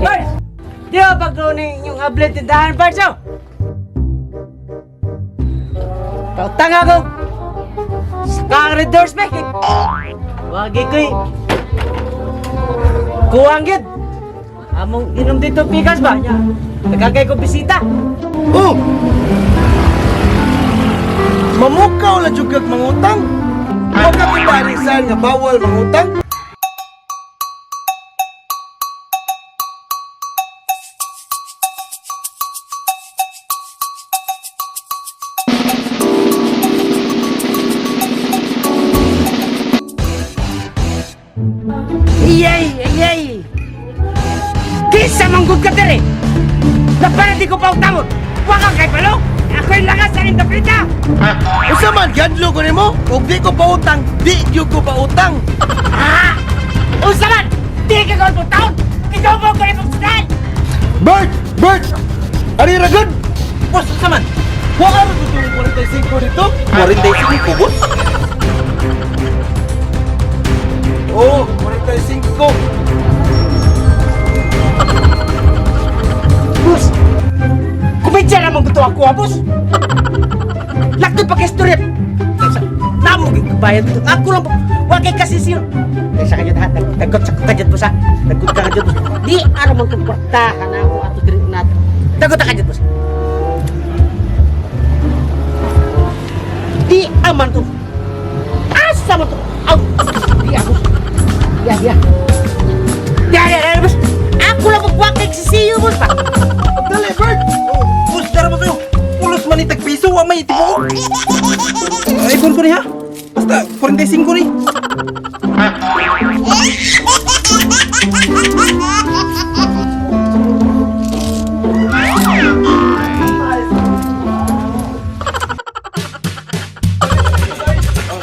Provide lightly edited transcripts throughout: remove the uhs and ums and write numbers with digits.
Bars! Di ba paglunin yung ablet tindahan, Bars, oh? Pautang ako! Kang Red Doors, Mek! Wagi ko'y... Kuwang yun! Among inom dito pikas ba? Nagkagay ko bisita! Oh! Mamukaw la jud kag mangutang. Huwag ka pinalisan nga bawal mangutang. Iyay! Iyay! Kisa manggod ka dere! Na para di ko pa utangon! Huwag kang kay Palong! Ako'y lakas sa rin kapita! Usa man gadlo ko nimo? Ug di ko pautang, di gyud ko pautang. Ha? Usa man! Di ka gawin po taon! Ikaw mo ko rin pagsudan! Bert! Bert! Ari ra gud. Boss, usa man? Wa ka ra gud 45 dito? 45 boss? Oh, 45. Bus! Kumedya naman gusto ako, ha, bus! Lakto pa kaistorya! Namo bayad dito. Ako lang po. Huwag kay kasi siyo. Sa kanya lahat. Nagkot sa kajat po sa. Nagkot ka kajat po. Di araw mong kumporta ka na ako ato drink natin. Nagkot ka kajat po sa. Di aman to. Asa mo to? Aw! Di ako. Ya. Ya, bos. Ako lang magwag kay sisiyo, bos pa. Dali, Bert! Boss, dara mo sa'yo! Pulos man itag piso, wa may itibo! iPhone ko ni ha? Basta, 45 ni!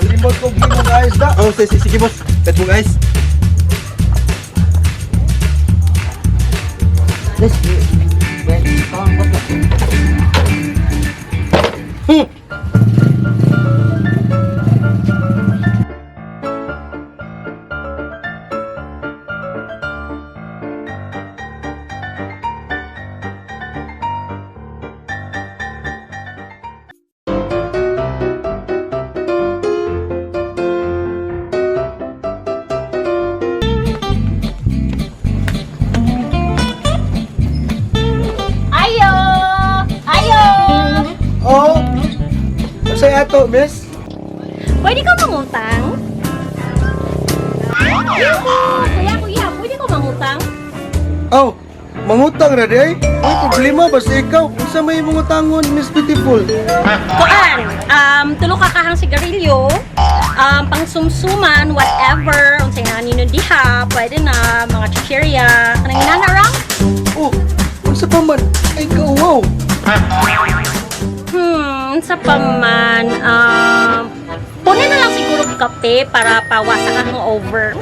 Limot ko gino guys da! Oh, sige boss! Bet mo guys! Let's go. Oh! Masaya ato, miss! Pwede ka mangutang? Kuya, pwede ka mangutang? Oh! Mangutang na di ay? Ay, problema basta ikaw. Kung sa may mga tangon, Miss Beautiful. Kuan, tulo ka kahang sigarilyo, pangsumsuman, whatever, unsay na nino diha, pwede na, mga chichirya, kanang inanarang? Oh! Kung sa paman, ay wow! Sa paman, punin na lang siguro kape para pawasan ang hangover.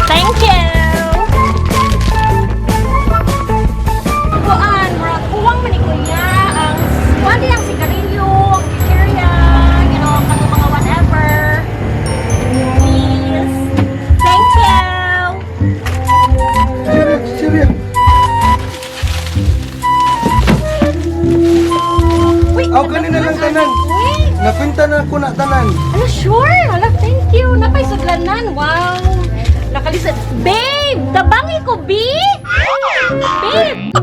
Thank you! Kuan, murag uwang man ni kuya, ang wali ang sigarilyo, ang chichirya, you know, kato mga whatever. Please. Thank you! Seriya. Uy, Aw, ganun na lang tanan. Uy, Napinta na ako na tanan. ano, sure? Hala, thank you. Napay sudlanan. Wow. Nakalisod. Babe! Tabangi ko, B! Babe!